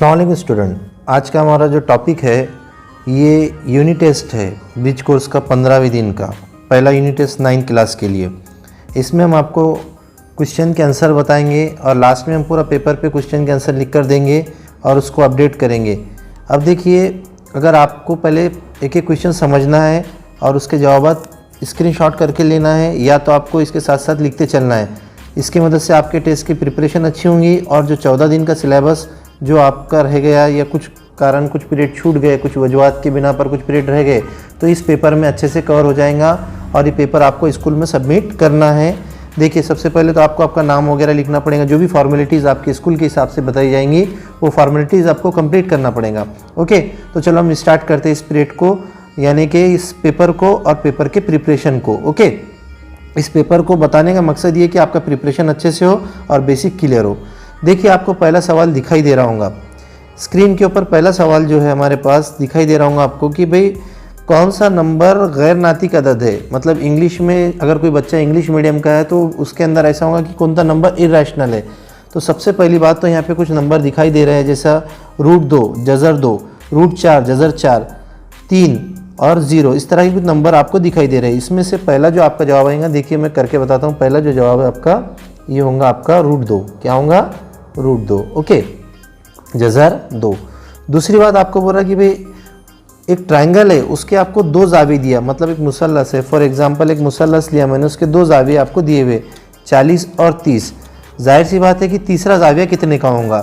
अस्सलाम वालेकुम स्टूडेंट। आज का हमारा जो टॉपिक है ये यूनिट टेस्ट है ब्रिज कोर्स का 15वें दिन का पहला यूनिट टेस्ट 9th क्लास के लिए। इसमें हम आपको क्वेश्चन के आंसर बताएंगे और लास्ट में हम पूरा पेपर पे क्वेश्चन के आंसर लिख कर देंगे और उसको अपडेट करेंगे। अब देखिए, अगर आपको पहले एक एक क्वेश्चन समझना है और उसके जवाब स्क्रीनशॉट करके लेना है या तो आपको इसके साथ साथ लिखते चलना है। इसकी मदद से आपके टेस्ट की प्रिपरेशन अच्छी होंगी और जो 14 दिन का सिलेबस जो आपका रह गया या कुछ कारण कुछ पीरियड छूट गए, कुछ वजूहात के बिना पर कुछ पीरियड रह गए, तो इस पेपर में अच्छे से कवर हो जाएगा और ये पेपर आपको स्कूल में सबमिट करना है। देखिए, सबसे पहले तो आपको आपका नाम वगैरह लिखना पड़ेगा। जो भी फॉर्मेलिटीज़ आपके स्कूल के हिसाब से बताई जाएंगी वो फॉर्मेलिटीज़ आपको कंप्लीट करना पड़ेगा। ओके, तो चलो हम स्टार्ट करते हैं इस पीरियड को, यानी कि इस पेपर को और पेपर के प्रिपरेशन को। ओके, इस पेपर को बताने का मकसद ये कि आपका प्रिपरेशन अच्छे से हो और बेसिक क्लियर हो। देखिए, आपको पहला सवाल दिखाई दे रहा होगा स्क्रीन के ऊपर। पहला सवाल जो है हमारे पास दिखाई दे रहा होगा आपको कि भाई कौन सा नंबर गैर नातिक अदद है। मतलब इंग्लिश में अगर कोई बच्चा इंग्लिश मीडियम का है तो उसके अंदर ऐसा होगा कि कौन सा नंबर इरेशनल है। तो सबसे पहली बात तो यहाँ पे कुछ नंबर दिखाई दे रहे हैं, जैसा √2 जज़र 2, √4 जज़र 4, 3 और 0, इस तरह के कुछ नंबर आपको दिखाई दे रहे हैं। इसमें से पहला जो आपका जवाब आएगा, देखिए मैं करके बताता हूँ। पहला जो जवाब है आपका ये होगा आपका √2। क्या होगा? √2। ओके, जज़र 2। दूसरी बात आपको बोल रहा है कि भाई एक ट्रायंगल है, उसके आपको 2 जावी दिया, मतलब एक मुसल्लस है। फॉर एग्जांपल एक मुसल्लस लिया मैंने, उसके 2 जाविये आपको दिए हुए 40 और 30। जाहिर सी बात है कि तीसरा जाविया कितने का होगा,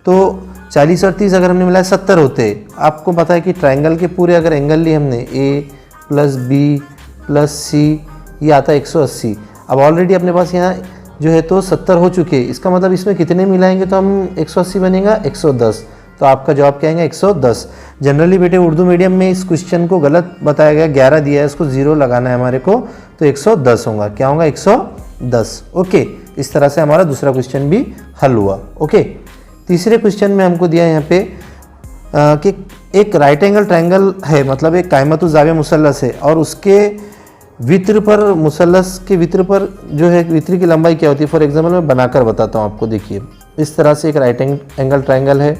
तो 40 और 30 अगर हमने मिलाया 70 होते। आपको पता है कि ट्रायंगल के पूरे अगर एंगल लिए हमने A + B + C, ये आता है 180। अब ऑलरेडी अपने पास यहाँ जो है तो 70 हो चुके हैं, इसका मतलब इसमें कितने मिलाएंगे तो हम 180 बनेगा 110। तो आपका जवाब क्या आएगा? 110। जनरली बेटे उर्दू मीडियम में इस क्वेश्चन को गलत बताया गया, 11 दिया है, इसको 0 लगाना है हमारे को, तो 110 होगा। क्या होगा? 110। ओके, इस तरह से हमारा दूसरा क्वेश्चन भी हल हुआ। ओके, तीसरे क्वेश्चन में हमको दिया यहाँ पे कि एक राइट एंगल ट्रायंगल है, मतलब एक कायमतु ज़ाविया मुसल्लस है और उसके वित्र पर, मुसल्लस के वित्र पर जो है वित्र की लंबाई क्या होती है। फॉर एग्जांपल मैं बनाकर बताता हूँ आपको। देखिए, इस तरह से एक राइट एंगल ट्रायंगल है।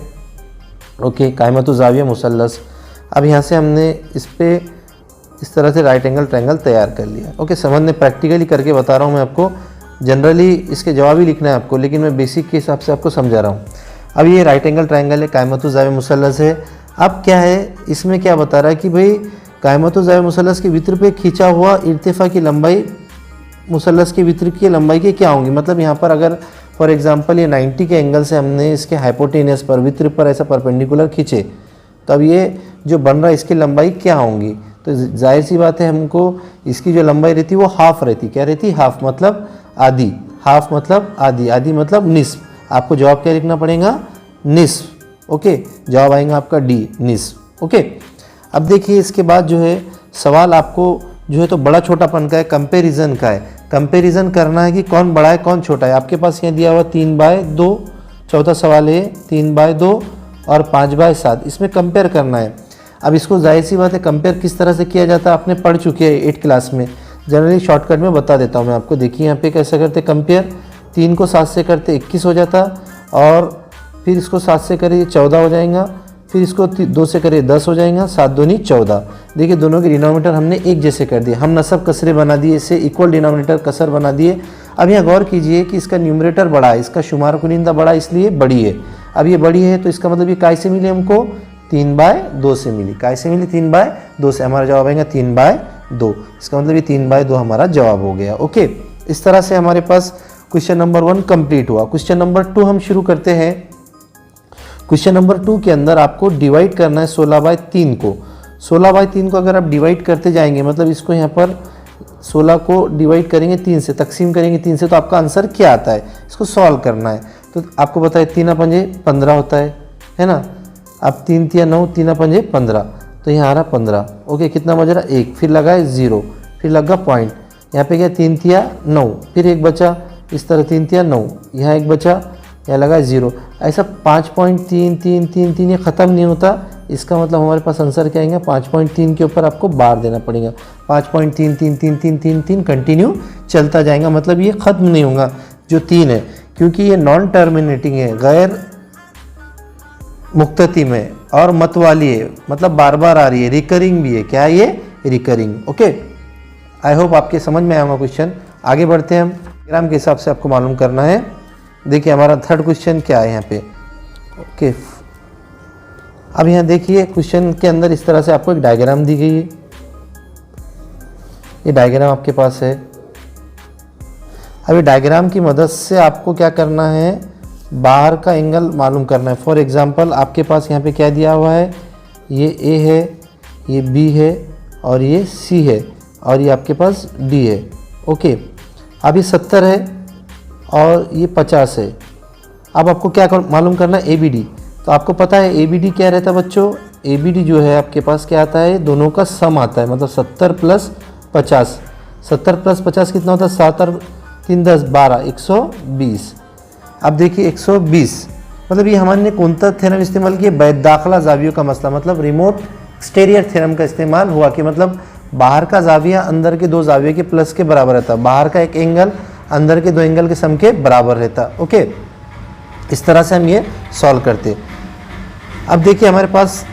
ओके, कायमतु ज़ाविया मुसल्लस। अब यहाँ से हमने इस पे इस तरह से राइट एंगल ट्रायंगल तैयार कर लिया। ओके, समझने प्रैक्टिकली करके बता रहा हूँ मैं आपको। जनरली इसके जवाब ही लिखना है आपको, लेकिन मैं बेसिक के हिसाब से आपको समझा रहा हूँ। अब ये राइट एंगल ट्रायंगल है, कायमतु ज़ाविया मुसल्लस है। अब क्या है, इसमें क्या बता रहा है कि भाई कायमतु ज़ाविया मुसल्लस के वित्र पे खींचा हुआ इर्तिफा की लंबाई मुसल्लस के वित्र की लंबाई की क्या होंगी। मतलब यहाँ पर अगर फॉर एग्जांपल ये 90 के एंगल से हमने इसके हाइपोटेनियस पर, वित्र पर ऐसा परपेंडिकुलर खींचे, तो अब ये जो बन रहा है इसकी लंबाई क्या होंगी। तो जाहिर सी बात है हमको इसकी जो लंबाई रहती है वो हाफ रहती। क्या रहती? हाफ, मतलब आधी। हाफ मतलब आधी, आधी मतलब निस्फ। आपको जवाब क्या लिखना पड़ेगा? निस्फ। ओके, जवाब आएगा आपका डी, निस्फ। ओके, अब देखिए इसके बाद जो है सवाल आपको जो है तो बड़ा छोटापन का है, कंपैरिजन का है। कंपैरिजन करना है कि कौन बड़ा है कौन छोटा है। आपके पास यहाँ दिया हुआ 3/2। चौथा सवाल है 3/2 और 5/7, इसमें कंपेयर करना है। अब इसको जाहिर सी बात है कंपेयर किस तरह से किया जाता है आपने पढ़ चुके हैं 8th क्लास में। जनरली शॉर्टकट में बता देता हूँ मैं आपको। देखिए यहाँ पे कैसे करते कंपेयर। 3 को 7 से करते 21 हो जाता, और फिर इसको 7 से करिए 14 हो जाएगा, फिर इसको 2 से करिए 10 हो जाएगा, 7 दूनी 14। देखिए दोनों के डिनोमिनेटर हमने एक जैसे कर दिए, हम नसब कसरे बना दिए, इससे इक्वल डिनोमिनेटर कसर बना दिए। अब यहाँ गौर कीजिए कि इसका न्यूमरेटर बड़ा है, इसका शुमार कुनिंदा बड़ा, इसलिए बड़ी है। अब ये बड़ी है तो इसका मतलब ये काय से मिली हमको? 3/2 से मिली। काय से मिली? 3/2 से। हमारा जवाब आएगा 3/2। इसका मतलब ये 3/2 हमारा जवाब हो गया। ओके, इस तरह से हमारे पास क्वेश्चन नंबर 1 कंप्लीट हुआ। क्वेश्चन नंबर 2 हम शुरू करते हैं। क्वेश्चन नंबर 2 के अंदर आपको डिवाइड करना है 16/3 को। 16/3 को अगर आप डिवाइड करते जाएंगे, मतलब इसको यहाँ पर 16 को डिवाइड करेंगे 3 से, तकसीम करेंगे 3 से, तो आपका आंसर क्या आता है, इसको सॉल्व करना है। तो आपको पता है 3 पंजे 15 होता है ना। अब 3 तिया 9, 3 पंजे 15, तो यहाँ आ रहा 15। ओके, कितना बज रहा? 1, फिर लगाए 0, फिर लगा पॉइंट। यहाँ पे क्या 3 तिया 9, फिर 1 बचा, इस तरह 3 तिया 9, यहाँ 1 बचा, यहाँ लगा 0। ऐसा 5.33333 ये ख़त्म नहीं होता। इसका मतलब हमारे पास आंसर क्या आएगा? 5.3 के ऊपर आपको बार देना पड़ेगा। 5.33333 कंटिन्यू चलता जाएगा, मतलब ये ख़त्म नहीं होगा जो 3 है, क्योंकि ये नॉन टर्मिनेटिंग है, गैर मुक्तती में, और मत वाली है मतलब बार बार आ रही है, रिकरिंग भी है। क्या है ये? रिकरिंग। ओके, आई होप आपके समझ में आया होगा क्वेश्चन। आगे बढ़ते हैं हम, डायग्राम के हिसाब से आपको मालूम करना है। देखिए हमारा थर्ड क्वेश्चन क्या है यहाँ पे। ओके, अब यहाँ देखिए क्वेश्चन के अंदर इस तरह से आपको एक डायग्राम दी गई है। ये डायग्राम आपके पास है। अभी डायग्राम की मदद से आपको क्या करना है, बाहर का एंगल मालूम करना है। फॉर एग्जांपल आपके पास यहाँ पे क्या दिया हुआ है, ये ए है, ये बी है और ये सी है और ये आपके पास डी है। ओके, अब ये 70 है और ये 50 है। अब आपको क्या मालूम करना है, ए बी डी। तो आपको पता है ए बी डी क्या रहता है बच्चों, ए बी डी जो है आपके पास क्या आता है, दोनों का सम आता है, मतलब 70 प्लस 50। 70 प्लस 50 कितना होता है, 7 और 3 10 12 120। अब देखिए 120 मतलब ये हमने कौन सा थ्योरम इस्तेमाल किया, बैद दाखिला जावियों का मसला, मतलब रिमोट एक्सटीरियर थ्योरम का इस्तेमाल हुआ कि मतलब बाहर का जाविया अंदर के दो जाविये के प्लस के बराबर रहता, बाहर का एक एंगल अंदर के दो एंगल के सम के बराबर रहता। ओके, इस तरह से हम ये सॉल्व करते। अब देखिए हमारे पास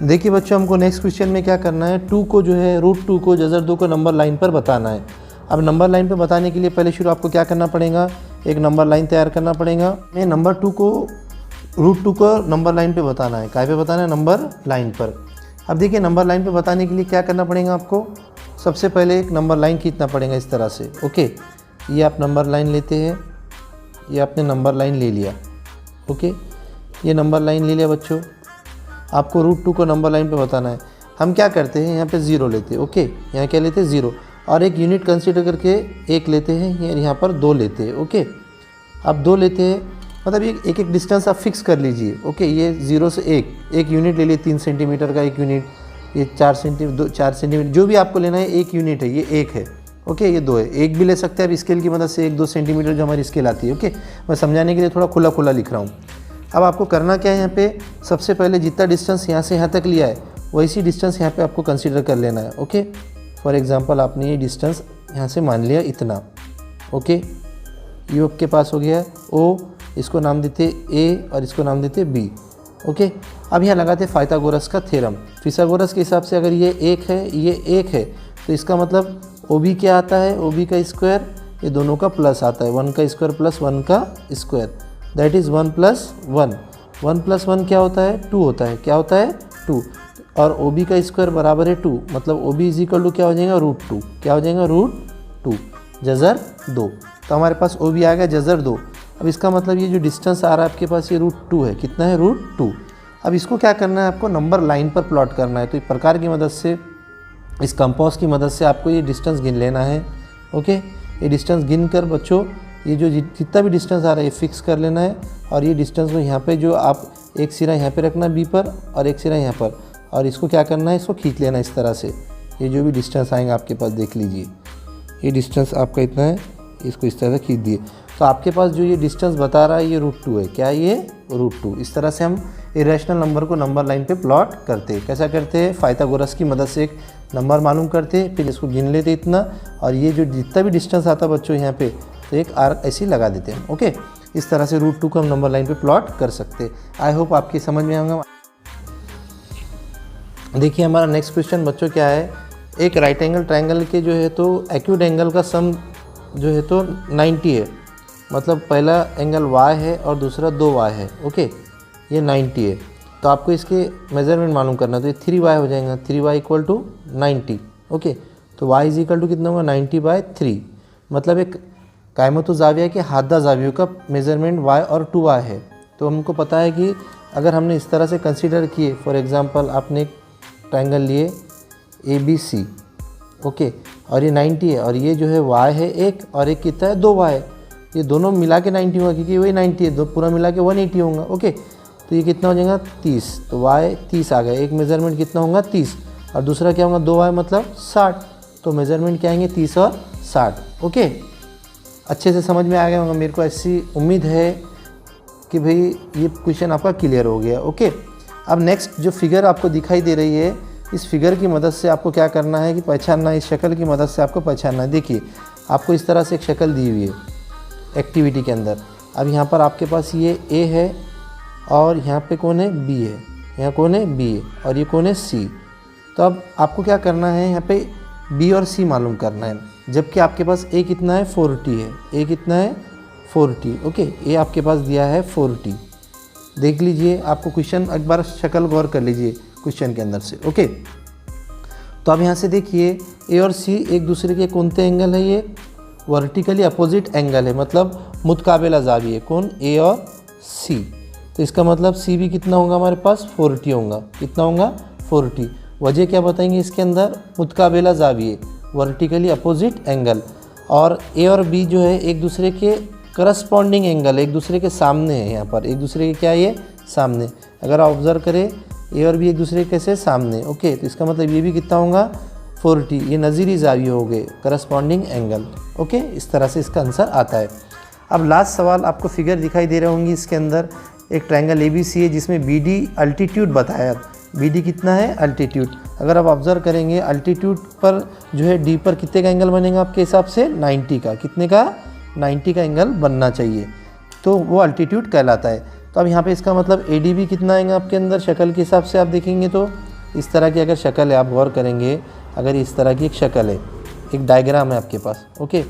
देखिए बच्चों, हमको नेक्स्ट क्वेश्चन में क्या करना है, 2 को जो है √2 को जज़र 2 को नंबर लाइन पर बताना है। अब नंबर लाइन पर बताने के लिए पहले शुरू आपको क्या करना पड़ेगा, एक नंबर लाइन तैयार करना पड़ेगा। मैं नंबर 2 को √2 को नंबर लाइन पे बताना है। काय पे बताना है, नंबर लाइन पर। अब देखिए नंबर लाइन पे बताने के लिए क्या करना पड़ेगा आपको, सबसे पहले एक नंबर लाइन खींचना पड़ेगा इस तरह से। ओके, ये आप नंबर लाइन लेते हैं, ये आपने नंबर लाइन ले लिया। ओके, ये नंबर लाइन ले लिया बच्चों। आपको √2 को नंबर लाइन पे बताना है। हम क्या करते हैं, यहाँ पे 0 लेते हैं। ओके, यहाँ क्या लेते हैं, 0, और एक यूनिट कंसीडर करके 1 लेते हैं, यहाँ पर 2 लेते हैं। ओके, अब 2 लेते हैं, मतलब ये एक एक डिस्टेंस आप फिक्स कर लीजिए। ओके, ये 0 से 1 यूनिट ले लिए, 3 सेंटीमीटर का एक यूनिट, ये 4 सेंटीमीटर, जो भी आपको लेना है एक यूनिट है, ये 1 है। ओके, ये 2 है, 1 भी ले सकते हैं आप स्केल की मदद से, 1-2 सेंटीमीटर जो हमारी स्केल आती है। ओके, मैं समझाने के लिए थोड़ा खुला खुला लिख रहा हूँ। अब आपको करना क्या है, यहाँ पे सबसे पहले जितना डिस्टेंस यहाँ से यहाँ तक लिया है वैसी डिस्टेंस यहाँ पे आपको कंसीडर कर लेना है। ओके, फॉर एग्जांपल आपने ये डिस्टेंस यहाँ से मान लिया इतना। ओके, ये आपके पास हो गया ओ, इसको नाम देते ए और इसको नाम देते बी। ओके, अब यहाँ लगाते पाइथागोरस का थ्योरम। पिथागोरस के हिसाब से अगर ये 1 है, ये 1 है, तो इसका मतलब ओ बी क्या आता है, ओ बी का स्क्वायर, ये दोनों का प्लस आता है, 1 का स्क्वायर प्लस 1 का स्क्वायर, दैट इज़ 1 + 1। 1 + 1 क्या होता है, 2 होता है। क्या होता है, 2। और ओ बी का स्क्वायर बराबर है 2, मतलब O B is equal to क्या हो जाएगा, √2। क्या हो जाएगा, √2 जज़र 2। तो हमारे पास ओ बी आ गया जज़र 2। अब इसका मतलब ये जो डिस्टेंस आ रहा है आपके पास, ये √2 है। कितना है, √2। अब इसको क्या करना है, आपको नंबर लाइन पर प्लॉट करना है। तो इस प्रकार की मदद से, इस कंपास की मदद से आपको ये डिस्टेंस गिन लेना है। ओके, ये डिस्टेंस गिन कर बच्चों, ये जो जितना भी डिस्टेंस आ रहा है ये फिक्स कर लेना है। और ये डिस्टेंस को यहाँ पे जो आप एक सिरा यहाँ पे रखना बी पर और एक सिरा यहाँ पर, और इसको क्या करना है, इसको खींच लेना इस तरह से। ये जो भी डिस्टेंस आएंगे आपके पास, देख लीजिए ये डिस्टेंस आपका इतना है, इसको इस तरह से खींच दिए। तो आपके पास जो ये डिस्टेंस बता रहा है ये √2 है। क्या ये, √2। इस तरह से हम इरेशनल नंबर को नंबर लाइन पे प्लॉट करते हैं। कैसा करते हैं, पाइथागोरस की मदद से एक नंबर मालूम करते, फिर इसको गिन लेते इतना, और ये जो जितना भी डिस्टेंस आता बच्चों यहाँ पे, तो एक आर्क ऐसे लगा देते हैं। ओके, इस तरह से √2 को हम नंबर लाइन पे प्लॉट कर सकते हैं। आई होप आपकी समझ में आएगा। देखिए हमारा नेक्स्ट क्वेश्चन बच्चों क्या है, एक राइट एंगल ट्रायंगल के जो है तो एक्यूट एंगल का सम जो है तो 90 है। मतलब पहला एंगल y है और दूसरा 2y है। ओके, ये 90 है। तो आपको इसके मेजरमेंट मालूम करना है, तो ये 3y हो जाएगा, 3y = 90। ओके, तो y = कितना होगा, 90/3। मतलब एक कायमतु जाविया के हादा जावियों का मेज़रमेंट y और 2y है। तो हमको पता है कि अगर हमने इस तरह से कंसीडर किए, फॉर एग्जांपल आपने एक ट्रायंगल लिए ABC। ओके, और ये 90 है, और ये जो है y है एक, और एक कितना है, 2y है। ये दोनों मिला के 90 होगा, क्योंकि वही 90 है, दो पूरा मिला के 180 होगा। ओके, तो ये कितना हो जाएगा, 30। तो y 30 आ गया। एक मेज़रमेंट कितना होगा, 30, और दूसरा क्या होगा, 2y मतलब 60। तो मेज़रमेंट क्या आएंगे, 30 और 60। ओके, अच्छे से समझ में आ गया होगा। मेरे को ऐसी उम्मीद है कि भाई ये क्वेश्चन आपका क्लियर हो गया। ओके, अब नेक्स्ट जो फिगर आपको दिखाई दे रही है, इस फिगर की मदद से आपको क्या करना है कि पहचानना है, इस शक्ल की मदद से आपको पहचानना है। देखिए आपको इस तरह से एक शक्ल दी हुई है एक्टिविटी के अंदर। अब यहाँ पर आपके पास ये ए है और यहाँ पे कौन है, बी है, यहाँ कौन है, बी है, और ये कौन है, सी। तो अब आपको क्या करना है, यहाँ पे बी और सी मालूम करना है, जबकि आपके पास ए कितना है, 40 है। ए कितना है, 40। ओके, ए आपके पास दिया है 40। देख लीजिए, आपको क्वेश्चन एक बार शक्ल गौर कर लीजिए क्वेश्चन के अंदर से। ओके, तो अब यहाँ से देखिए ए और सी एक दूसरे के कौन से एंगल है, ये वर्टिकली अपोजिट एंगल है, मतलब मुतकाबिला ज़ाविये, कौन, ए और सी। तो इसका मतलब सी भी कितना होगा हमारे पास, 40 होगा। कितना होगा, 40। वजह क्या बताएंगे इसके अंदर, मुतकाबिला ज़ाविये, वर्टिकली अपोजिट एंगल। और ए और बी जो है एक दूसरे के करस्पॉन्डिंग एंगल, एक दूसरे के सामने है। यहाँ पर एक दूसरे के क्या है, ये सामने। अगर आप ऑब्जर्व करें ए और बी एक दूसरे के कैसे, सामने। ओके, तो इसका मतलब ये भी कितना होगा, 40। ये नज़ीरी ज़ाविये हो गए, करस्पॉन्डिंग एंगल। ओके, इस तरह से इसका आंसर आता है। अब लास्ट सवाल, आपको फिगर दिखाई दे रहे होंगी, इसके अंदर एक ट्रायंगल ABC है जिसमें BD अल्टीट्यूड बताया। BD कितना है, अल्टीट्यूड। अगर आप ऑब्जर्व करेंगे अल्टीट्यूड पर जो है D पर कितने का एंगल बनेगा आपके हिसाब से, 90 का। कितने का, 90 का एंगल बनना चाहिए, तो वो अल्टीट्यूड कहलाता है। तो अब यहाँ पे इसका मतलब ADB कितना आएगा आपके अंदर, शक्ल के हिसाब से आप देखेंगे तो इस तरह की अगर शक्ल है, आप गौर करेंगे, अगर इस तरह की एक शक्ल है, एक डायग्राम है आपके पास। ओके,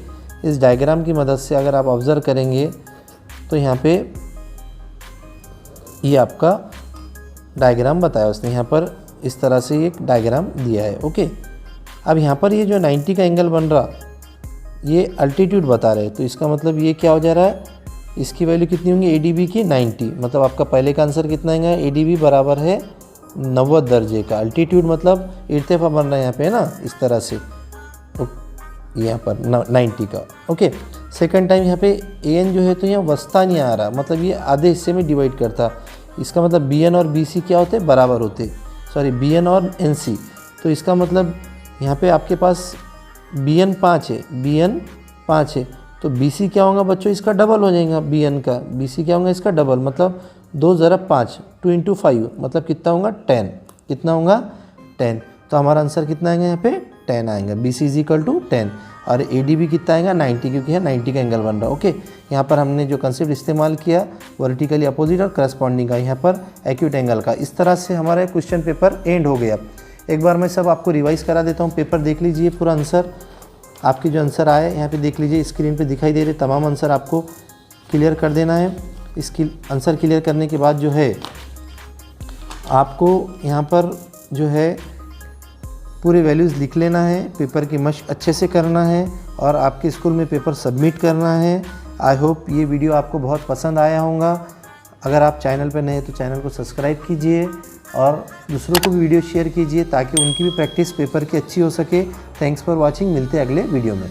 इस डायग्राम की मदद से अगर आप ऑब्ज़र्व करेंगे तो यहाँ पे ये आपका डायग्राम बताया उसने, यहाँ पर इस तरह से एक डायग्राम दिया है। ओके, अब यहाँ पर ये जो 90 का एंगल बन रहा, ये अल्टीट्यूड बता रहे, तो इसका मतलब ये क्या हो जा रहा है, इसकी वैल्यू कितनी होंगी, ADB की 90। मतलब आपका पहले का आंसर कितना आएगा, ADB बराबर है 90 दर्जे का। अल्टीट्यूड मतलब इर्तिफा बन रहा है यहाँ पे, है ना, इस तरह से यहाँ पर 90 का। ओके, सेकंड टाइम यहाँ पे AN जो है तो यहाँ वस्ता नहीं आ रहा, मतलब ये आधे हिस्से में डिवाइड करता। इसका मतलब BN और BC क्या होते, बराबर होते, सॉरी BN और NC। तो इसका मतलब यहाँ पे आपके पास BN 5 है, BN 5 है, तो BC क्या होगा बच्चों, इसका डबल हो जाएगा BN का। BC क्या होगा, इसका डबल, मतलब 2 × 5, 2 × 5, मतलब कितना होगा, 10। कितना होगा, 10। तो हमारा आंसर कितना आएगा, यहाँ पे 10 आएगा। BC = 10 और ADB कितना आएगा, 90, क्योंकि है 90 का एंगल बन रहा है। ओके, यहाँ पर हमने जो कंसेप्ट इस्तेमाल किया वर्टिकली अपोजिट और करस्पॉन्डिंग का, यहाँ पर एक्यूट एंगल का। इस तरह से हमारा क्वेश्चन पेपर एंड हो गया। एक बार मैं सब आपको रिवाइज़ करा देता हूँ, पेपर देख लीजिए पूरा आंसर। आपके जो आंसर आए यहाँ पे देख लीजिए, स्क्रीन पे दिखाई दे रहे तमाम आंसर आपको क्लियर कर देना है। इसकी आंसर क्लियर करने के बाद जो है आपको यहाँ पर जो है पूरे वैल्यूज़ लिख लेना है, पेपर की मशक अच्छे से करना है और आपके स्कूल में पेपर सबमिट करना है। आई होप ये वीडियो आपको बहुत पसंद आया होगा। अगर आप चैनल पर नए हैं तो चैनल को सब्सक्राइब कीजिए और दूसरों को भी वीडियो शेयर कीजिए ताकि उनकी भी प्रैक्टिस पेपर की अच्छी हो सके। थैंक्स फॉर वॉचिंग, मिलते हैं अगले वीडियो में।